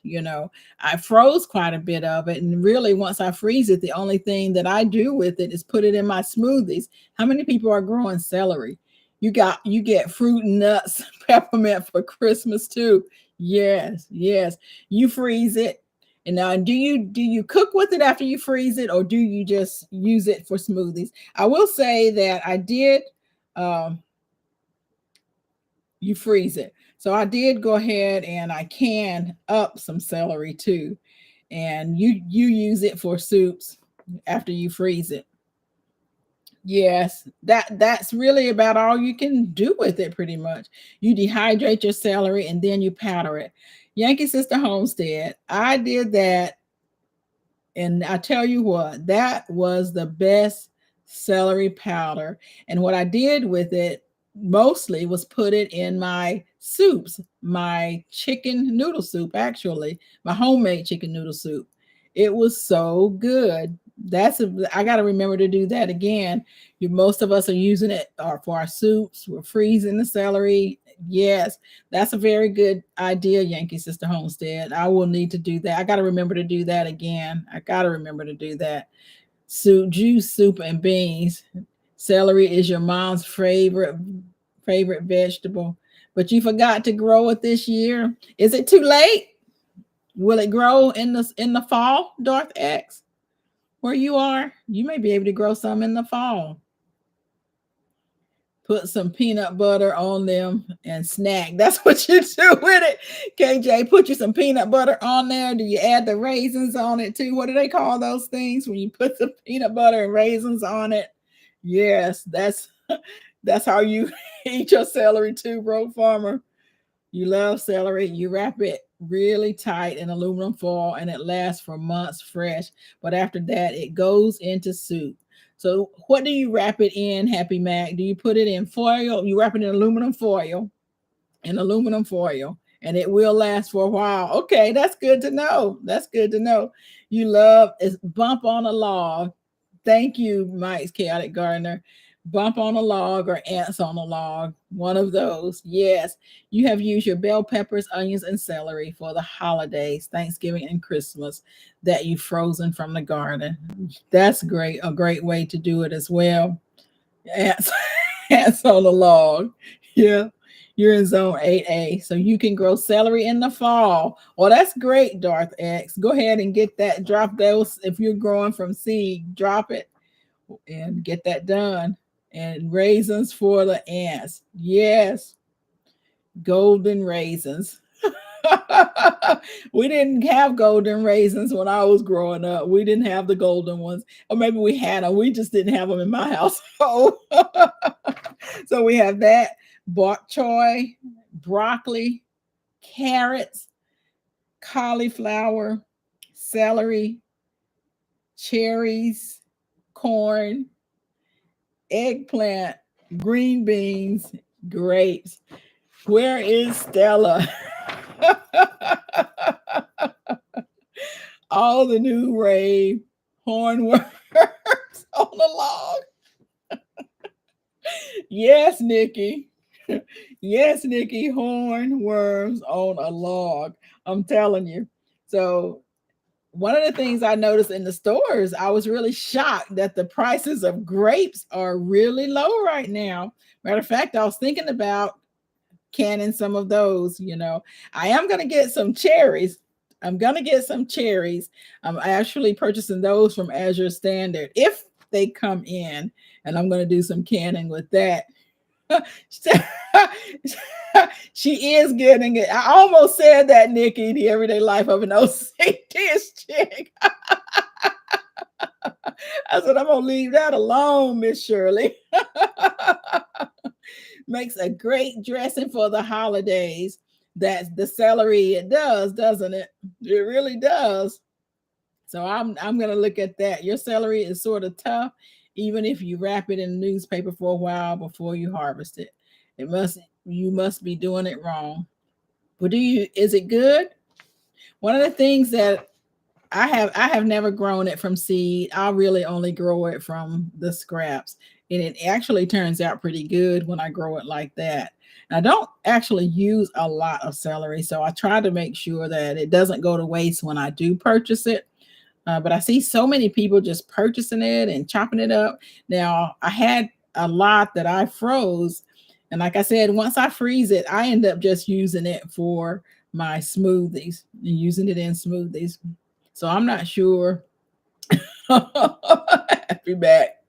I froze quite a bit of it. And really, once I freeze it, the only thing that I do with it is put it in my smoothies. How many people are growing celery? You get fruit and nuts, peppermint for Christmas too. Yes, yes. You freeze it. And now do you cook with it after you freeze it, or do you just use it for smoothies? I will say that I did you freeze it. So I did go ahead and I can up some celery too. And you use it for soups after you freeze it. Yes, that's really about all you can do with it pretty much. You dehydrate your celery and then you powder it. Yankee Sister Homestead, I did that, and I tell you what, that was the best celery powder. And what I did with it mostly was put it in my soups, my chicken noodle soup, actually, my homemade chicken noodle soup. It was so good. I got to remember to do that again. Most of us are using it for our soups. We're freezing the celery. Yes, that's a very good idea, Yankee Sister Homestead. I will need to do that. I got to remember to do that again. I got to remember to do that. Soup, juice, soup, and beans. Celery is your mom's favorite vegetable, but you forgot to grow it this year. Is it too late? Will it grow in the fall, Darth X? Where you are, you may be able to grow some in the fall. Put some peanut butter on them and snack. That's what you do with it. KJ, put you some peanut butter on there. Do you add the raisins on it too? What do they call those things when you put the peanut butter and raisins on it? Yes, that's how you eat your celery too, bro farmer. You love celery. You wrap it really tight in aluminum foil and it lasts for months fresh. But after that, it goes into soup. So what do you wrap it in, Happy Mac? Do you put it in foil? You wrap it in aluminum foil, and it will last for a while. Okay, that's good to know. That's good to know. You love is bump on a log. Thank you, Mike's Chaotic Gardener. Bump on a log or ants on a log, one of those. Yes, you have used your bell peppers, onions, and celery for the holidays, Thanksgiving and Christmas, that you've frozen from the garden. That's great, a great way to do it as well. Ants, ants on a log. Yeah, you're in zone 8A, so you can grow celery in the fall. Well, that's great, Darth X. Go ahead and get that. Drop those. If you're growing from seed, drop it and get that done. And raisins for the ants. Yes, golden raisins. We didn't have golden raisins when I was growing up. We didn't have the golden ones. Or maybe we had them. We just didn't have them in my household. So we have that, bok choy, broccoli, carrots, cauliflower, celery, cherries, corn, eggplant, green beans, grapes. Where is Stella? All the new rave hornworms on the log. Yes, Nikki. Yes, Nikki, hornworms on a log. I'm telling you. So one of the things I noticed in the stores, I was really shocked that the prices of grapes are really low right now. Matter of fact, I was thinking about canning some of those. I am going to get some cherries. I'm actually purchasing those from Azure Standard if they come in, and I'm going to do some canning with that. She is getting it. I almost said that, Nikki, the everyday life of an OCD chick. I said, I'm going to leave that alone, Miss Shirley. Makes a great dressing for the holidays. That's the celery. It does, doesn't it? It really does. So I'm going to look at that. Your celery is sort of tough. even if you wrap it in newspaper for a while before you harvest it. You must be doing it wrong. But is it good? One of the things that I have never grown it from seed. I really only grow it from the scraps. And it actually turns out pretty good when I grow it like that. And I don't actually use a lot of celery, so I try to make sure that it doesn't go to waste when I do purchase it. But I see so many people just purchasing it and chopping it up. Now, I had a lot that I froze. And like I said, once I freeze it, I end up just using it for my smoothies and using it in smoothies. So I'm not sure. Happy back.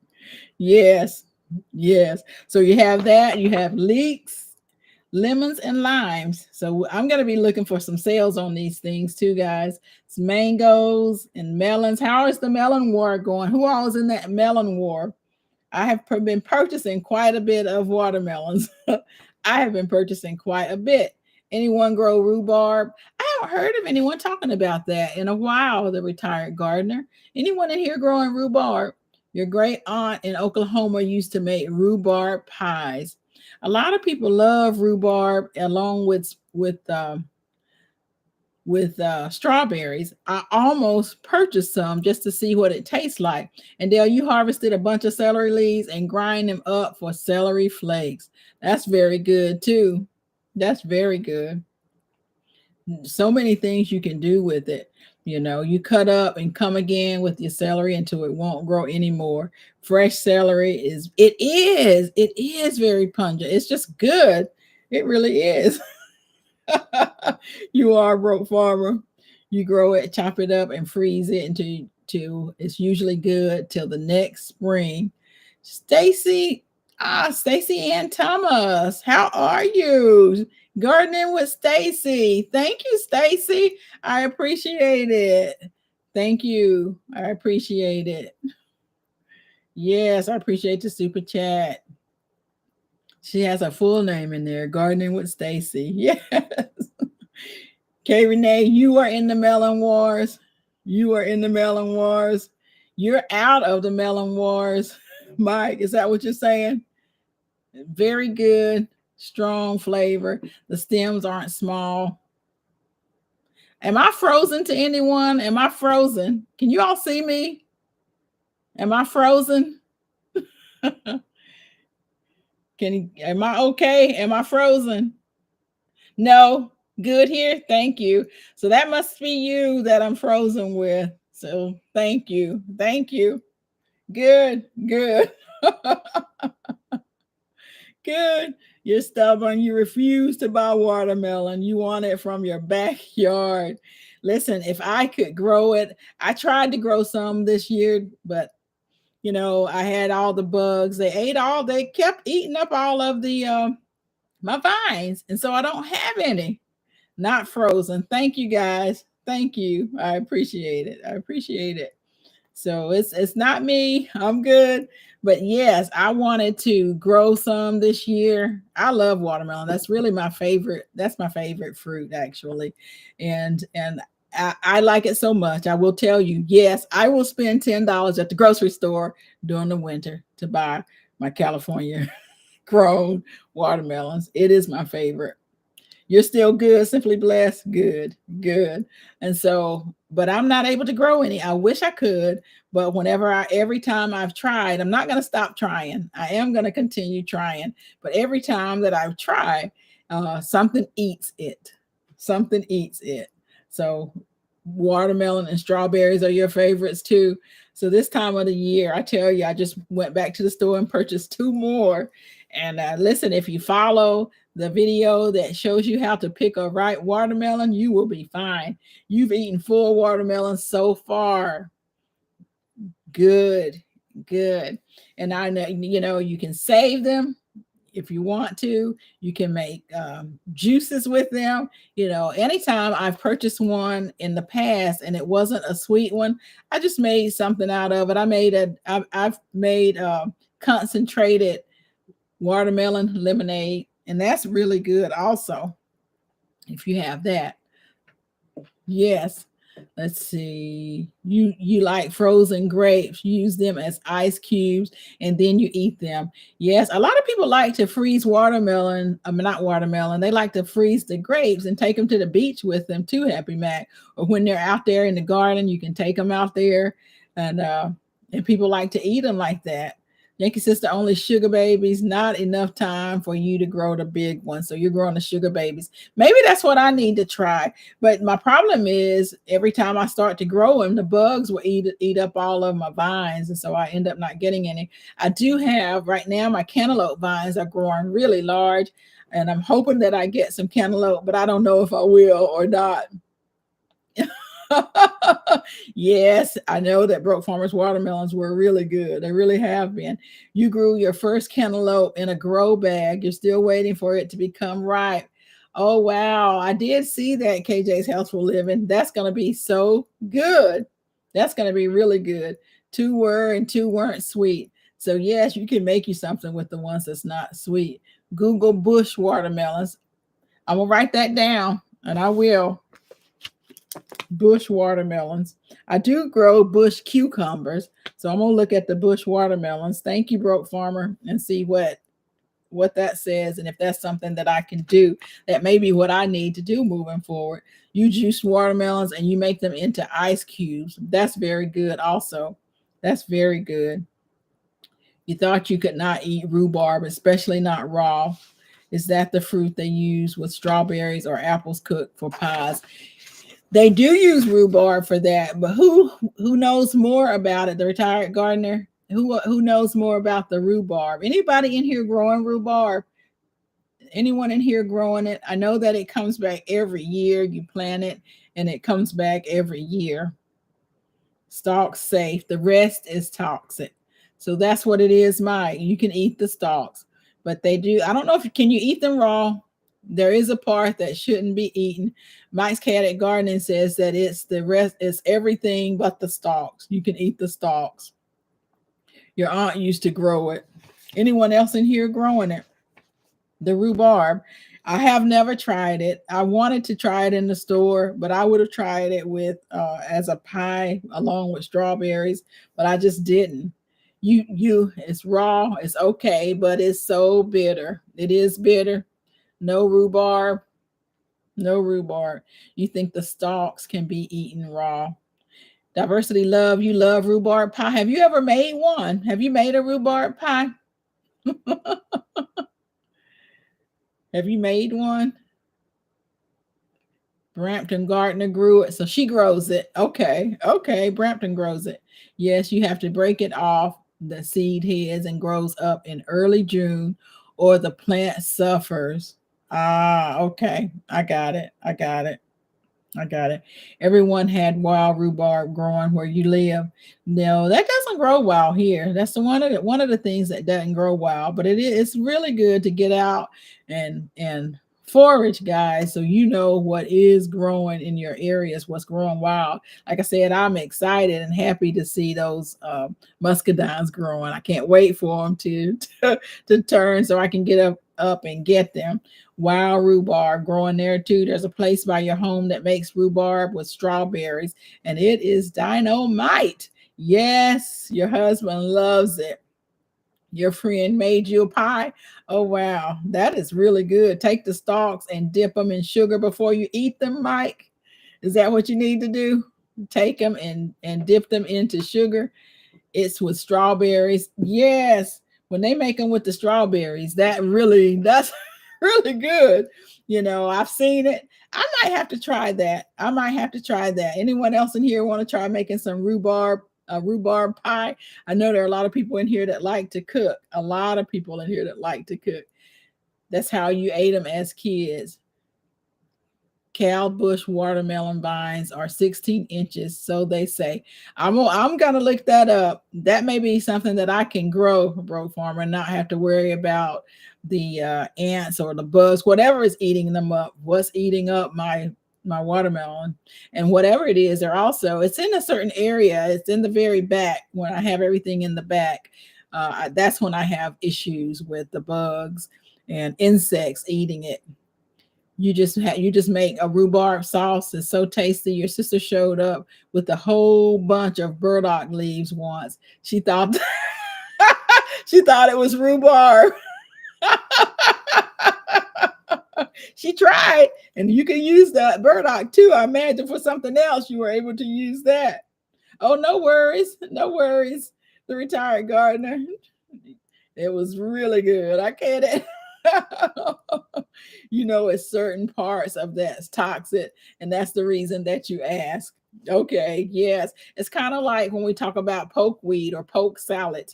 Yes. Yes. So you have that. You have leeks, lemons, and limes. So I'm going to be looking for some sales on these things too, guys. It's mangoes and melons. How is the melon war going? Who all is in that melon war? I have been purchasing quite a bit of watermelons. I have been purchasing quite a bit. Anyone grow rhubarb? I haven't heard of anyone talking about that in a while, the retired gardener. Anyone in here growing rhubarb? Your great aunt in Oklahoma used to make rhubarb pies. A lot of people love rhubarb along with strawberries. I almost purchased some just to see what it tastes like. And Dale, you harvested a bunch of celery leaves and grind them up for celery flakes. That's very good too. That's very good. So many things you can do with it. You know, you cut up and come again with your celery until it won't grow anymore. Fresh celery it is very pungent. It's just good. It really is. You are a broke farmer. You grow it, chop it up, and freeze it until it's usually good till the next spring. Stacy, Stacy Ann Thomas, how are you? Gardening with Stacy. Thank you, Stacy. I appreciate it. Thank you. I appreciate it. Yes, I appreciate the super chat. She has a full name in there, Gardening with Stacy. Yes. Okay, Renee, you are in the melon wars. You are in the melon wars. You're out of the melon wars. Mike, is that what you're saying? Very good, strong flavor. The stems aren't small. Am I frozen to anyone? Am I frozen? Can you all see me? Am I frozen? Am I okay? Am I frozen? No, good here. Thank you. So that must be you that I'm frozen with. So thank you. Thank you. Good, good. Good. You're stubborn. You refuse to buy watermelon. You want it from your backyard. Listen, if I could grow it, I tried to grow some this year, but you know, I had all the bugs. They kept eating up all of the my vines. And so I don't have any. Not frozen. Thank you guys. Thank you. I appreciate it. I appreciate it. So it's not me. I'm good. But yes, I wanted to grow some this year. I love watermelon. That's really my favorite. That's my favorite fruit actually. And I like it so much. I will tell you, yes, I will spend $10 at the grocery store during the winter to buy my California grown watermelons. It is my favorite. You're still good, simply blessed. Good, good. And so, but I'm not able to grow any. I wish I could, but every time I've tried, I'm not going to stop trying. I am going to continue trying. But every time that I've tried, something eats it. Something eats it. So, watermelon and strawberries are your favorites too. So, this time of the year, I tell you, I just went back to the store and purchased 2 more. And listen, if you follow the video that shows you how to pick a right watermelon, you will be fine. You've eaten 4 watermelons so far. Good, good. And I know, you know, you can save them if you want to. You can make juices with them. You know, anytime I've purchased one in the past and it wasn't a sweet one, I just made something out of it. I've made concentrated watermelon lemonade, and that's really good also if you have that. Yes. Let's see. You like frozen grapes. You use them as ice cubes and then you eat them. Yes, a lot of people like to freeze watermelon. I mean, not watermelon. They like to freeze the grapes and take them to the beach with them too, Happy Mac. Or when they're out there in the garden, you can take them out there and people like to eat them like that. Yankee Sister, only sugar babies, not enough time for you to grow the big ones. So you're growing the sugar babies. Maybe that's what I need to try. But my problem is every time I start to grow them, the bugs will eat up all of my vines. And so I end up not getting any. I do have right now, my cantaloupe vines are growing really large. And I'm hoping that I get some cantaloupe, but I don't know if I will or not. Yes, I know that Broke Farmers watermelons were really good. They really have been. You grew your first cantaloupe in a grow bag. You're still waiting for it to become ripe. Oh, wow. I did see that, KJ's Healthful Living. That's going to be so good. That's going to be really good. Two were and two weren't sweet. So, yes, you can make you something with the ones that's not sweet. Google bush watermelons. I'm going to write that down, and I will. Bush watermelons. I do grow bush cucumbers, so I'm gonna look at the bush watermelons. Thank you, Broke Farmer, and see what that says, and if that's something that I can do. That may be what I need to do moving forward. You juice watermelons and you make them into ice cubes. That's very good. Also, that's very good. You thought you could not eat rhubarb, especially not raw. Is that the fruit they use with strawberries or apples cooked for pies? They do use rhubarb for that, but who knows more about it? The retired gardener, who knows more about the rhubarb? Anybody in here growing rhubarb? Anyone in here growing it? I know that it comes back every year. You plant it and it comes back every year. Stalks safe. The rest is toxic. So that's what it is, Mike. You can eat the stalks, but they do. I don't know if can you eat them raw. There is a part that shouldn't be eaten. Mike's Cat at Gardening says that it's the rest, it's everything but the stalks. You can eat the stalks. Your aunt used to grow it. Anyone else in here growing it? The rhubarb. I have never tried it. I wanted to try it in the store, but I would have tried it with as a pie along with strawberries, but I just didn't. It's raw, it's okay, but it's so bitter. It is bitter. No rhubarb. No rhubarb. You think the stalks can be eaten raw. Diversity Love, you love rhubarb pie. Have you ever made one? Have you made a rhubarb pie? Have you made one? Brampton Gardner grew it, so she grows it. Okay, okay. Brampton grows it. Yes, you have to break it off the seed heads and grows up in early June, or the plant suffers. Ah, okay. I got it. I got it. I got it. Everyone had wild rhubarb growing where you live. No, that doesn't grow wild here. That's the one of the things that doesn't grow wild. But it's really good to get out and forage, guys, so you know what is growing in your areas, what's growing wild. Like I said, I'm excited and happy to see those muscadines growing. I can't wait for them to turn so I can get up and get them. Wild rhubarb growing there too. There's a place by your home that makes rhubarb with strawberries, and it is dynamite. Yes, your husband loves it. Your friend made you a pie. Oh, wow. That is really good. Take the stalks and dip them in sugar before you eat them, Mike. Is that what you need to do? Take them and dip them into sugar. It's with strawberries. Yes. When they make them with the strawberries, that's really good. You know, I've seen it. I might have to try that. I might have to try that. Anyone else in here want to try making some rhubarb pie? I know there are a lot of people in here that like to cook. A lot of people in here that like to cook. That's how you ate them as kids. Cal Bush watermelon vines are 16 inches, so they say. I'm gonna look that up. That may be something that I can grow, Broke Farmer, and not have to worry about the ants or the bugs, whatever is eating them up. What's eating up my watermelon, and whatever it is, it's in a certain area. It's in the very back. When I have everything in the back, that's when I have issues with the bugs and insects eating it. You just make a rhubarb sauce. It's so tasty. Your sister showed up with a whole bunch of burdock leaves once. She thought she thought it was rhubarb. She tried, and you can use that burdock too. I imagine for something else you were able to use that. Oh, no worries, no worries. The retired gardener. It was really good. I can't. It's certain parts of that's toxic, and that's the reason that you ask. Okay, yes. It's kind of like when we talk about pokeweed or poke salad,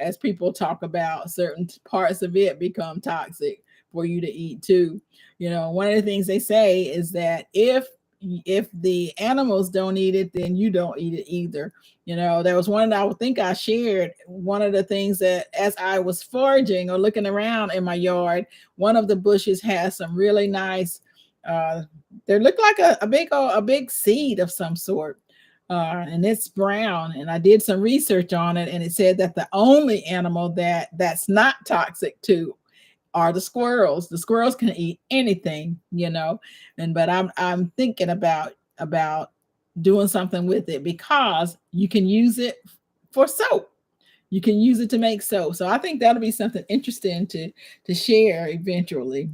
as people talk about certain parts of it become toxic for you to eat too. One of the things they say is that if the animals don't eat it, then you don't eat it either. There was one that I would think I shared. One of the things that as I was foraging or looking around in my yard, one of the bushes has some really nice, they look like a big seed of some sort. And it's brown. And I did some research on it, and it said that the only animal that's not toxic to are the squirrels. The squirrels can eat anything, but I'm thinking about doing something with it because you can use it for soap. You can use it to make soap. So I think that'll be something interesting to share eventually.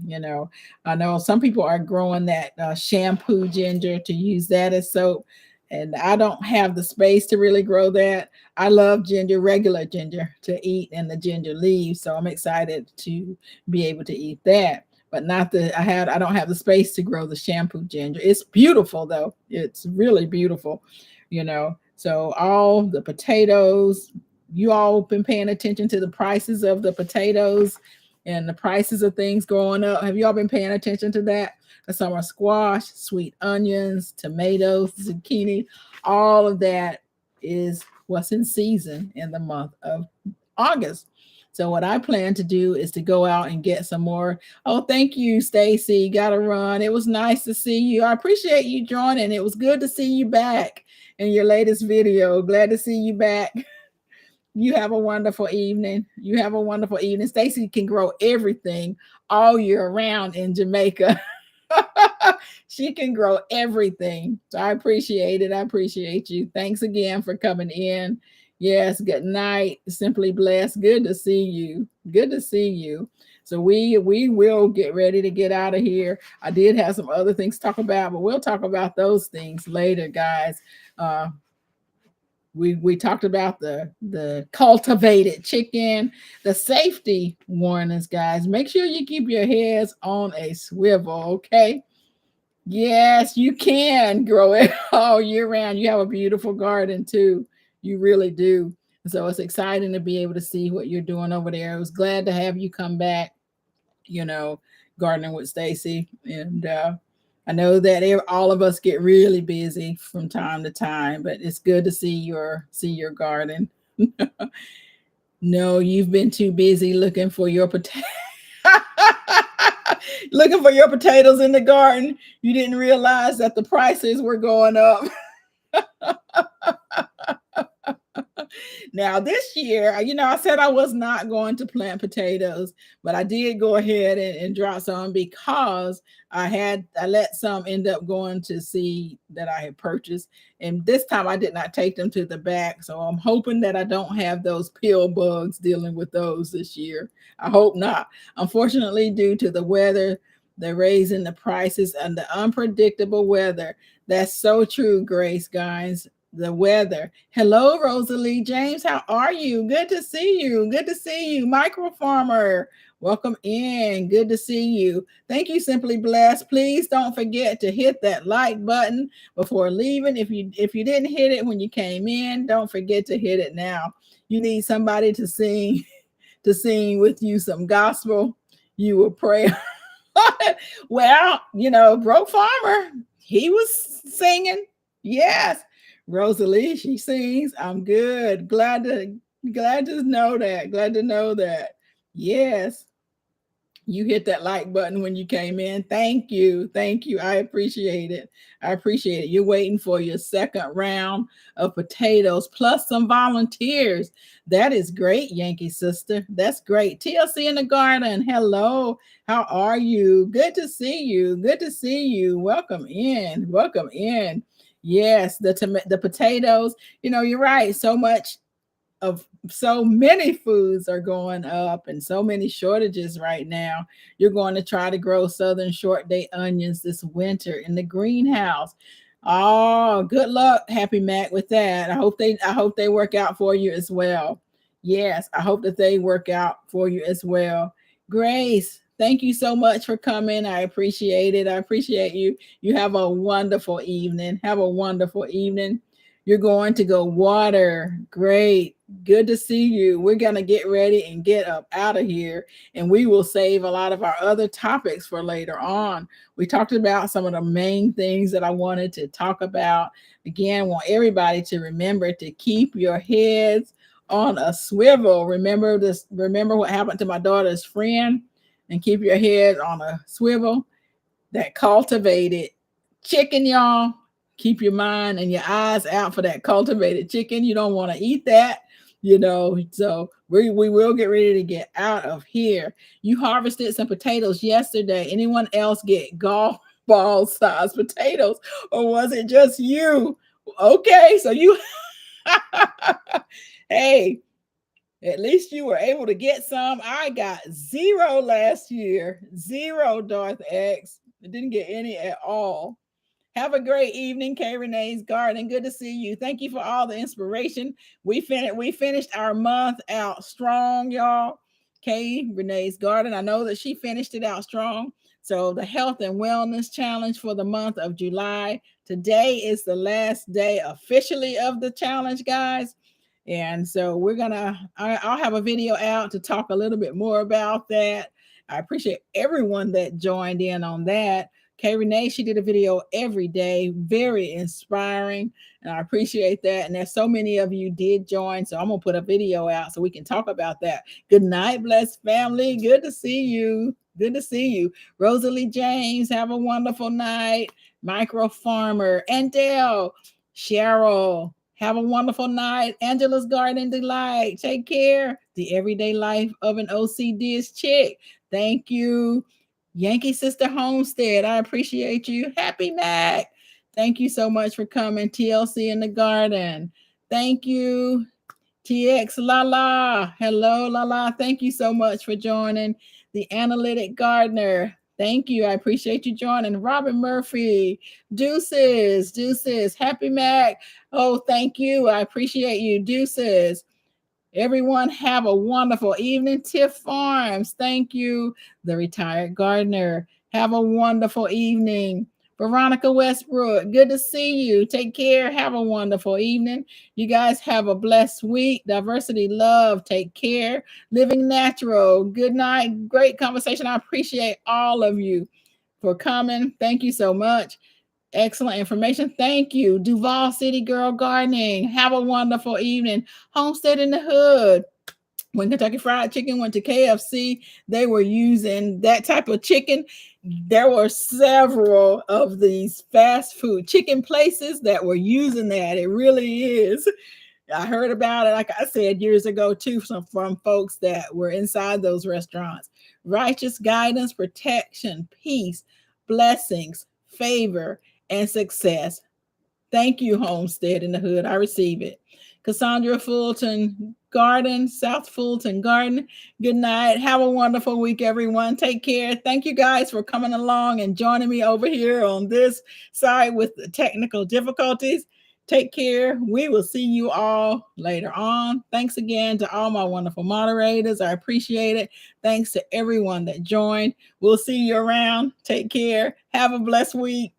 I know some people are growing that shampoo ginger to use that as soap, and I don't have the space to really grow that. I love ginger, regular ginger to eat, and the ginger leaves. So I'm excited to be able to eat that. But not the I don't have the space to grow the shampoo ginger. It's beautiful though. It's really beautiful, So all the potatoes, you all been paying attention to the prices of the potatoes and the prices of things going up. Have you all been paying attention to that? The summer squash, sweet onions, tomatoes, zucchini, all of that is what's in season in the month of August. So what I plan to do is to go out and get some more. Oh, thank you, Stacy. Got to run. It was nice to see you. I appreciate you joining. It was good to see you back in your latest video. Glad to see you back. You have a wonderful evening. You have a wonderful evening. Stacy can grow everything all year round in Jamaica. She can grow everything. So I appreciate it. I appreciate you. Thanks again for coming in. Yes, good night. Simply blessed. Good to see you. Good to see you. So we will get ready to get out of here. I did have some other things to talk about, but we'll talk about those things later, guys. We talked about the cultivated chicken, the safety warnings, guys. Make sure you keep your heads on a swivel, okay? Yes, you can grow it all year round. You have a beautiful garden too. You really do. So it's exciting to be able to see what you're doing over there. I was glad to have you come back, gardening with Stacy. And I know that all of us get really busy from time to time, but it's good to see your garden. No, you've been too busy looking for your looking for your potatoes in the garden. You didn't realize that the prices were going up. Now this year, I said I was not going to plant potatoes, but I did go ahead and drop some because I let some end up going to seed that I had purchased. And this time I did not take them to the back. So I'm hoping that I don't have those pill bugs dealing with those this year. I hope not. Unfortunately, due to the weather, the raising the prices and the unpredictable weather. That's so true, Grace, guys. The weather. Hello, Rosalie James. How are you? Good to see you. Good to see you. Micro Farmer, welcome in. Good to see you. Thank you, Simply Blessed. Please don't forget to hit that like button before leaving. If you didn't hit it when you came in, don't forget to hit it now. You need somebody to sing with you some gospel. You will pray. Well, Broke Farmer, he was singing. Yes. Rosalie, she sings. I'm good. Glad to know that. Glad to know that. Yes. You hit that like button when you came in. Thank you. Thank you. I appreciate it. I appreciate it. You're waiting for your second round of potatoes plus some volunteers. That is great, Yankee sister. That's great. TLC in the garden. Hello. How are you? Good to see you. Good to see you. Welcome in. Welcome in. Yes, the potatoes. You know, you're right. So many foods are going up and so many shortages right now. You're going to try to grow southern short day onions this winter in the greenhouse. Oh, good luck, Happy Mac, with that. I hope they work out for you as well. Yes, I hope that they work out for you as well. Grace, thank you so much for coming. I appreciate it. I appreciate you. You have a wonderful evening. Have a wonderful evening. You're going to go water. Great. Good to see you. We're going to get ready and get up out of here, and we will save a lot of our other topics for later on. We talked about some of the main things that I wanted to talk about. Again, I want everybody to remember to keep your heads on a swivel. Remember this, remember what happened to my daughter's friend, and keep your head on a swivel. That cultivated chicken, y'all. Keep your mind and your eyes out for that cultivated chicken. You don't want to eat that, you know. So we will get ready to get out of here. You harvested some potatoes yesterday. Anyone else get golf ball size potatoes, or was it just you? Okay, so you hey, at least you were able to get some. I got zero last year. Zero, Darth X. I didn't get any at all. Have a great evening, K Renee's Garden. Good to see you. Thank you for all the inspiration. We finished our month out strong, y'all. K Renee's Garden. I know that she finished it out strong. So the health and wellness challenge for the month of July. Today is the last day officially of the challenge, guys. And so I'll have a video out to talk a little bit more about that. I appreciate everyone that joined in on that. Kay Renee, she did a video every day, very inspiring, and I appreciate that. And there's so many of you did join, so I'm gonna put a video out so we can talk about that. Good night, blessed family. Good to see you. Good to see you. Rosalie James, have a wonderful night. Micro Farmer and Dale, Cheryl, have a wonderful night. Angela's Garden Delight, take care. The everyday life of an OCD chick. Thank you. Yankee Sister Homestead, I appreciate you. Happy Mac, thank you so much for coming. TLC in the Garden, thank you. TX Lala, hello Lala, thank you so much for joining. The Analytic Gardener, thank you. I appreciate you joining. Robin Murphy, deuces, deuces. Happy Mac, oh, thank you. I appreciate you. Deuces. Everyone have a wonderful evening. Tiff Farms, thank you. The Retired Gardener, have a wonderful evening. Veronica Westbrook, good to see you. Take care. Have a wonderful evening. You guys have a blessed week. Diversity Love, take care. Living Natural, good night. Great conversation. I appreciate all of you for coming. Thank you so much. Excellent information. Thank you. Duval City Girl Gardening. Have a wonderful evening. Homestead in the Hood. When Kentucky Fried Chicken went to KFC, they were using that type of chicken. There were several of these fast food chicken places that were using that. It really is. I heard about it, like I said, years ago too, from folks that were inside those restaurants. Righteous guidance, protection, peace, blessings, favor, and success. Thank you, Homestead in the Hood. I receive it. Cassandra Fulton Garden, South Fulton Garden. Good night. Have a wonderful week, everyone. Take care. Thank you guys for coming along and joining me over here on this side with the technical difficulties. Take care. We will see you all later on. Thanks again to all my wonderful moderators. I appreciate it. Thanks to everyone that joined. We'll see you around. Take care. Have a blessed week.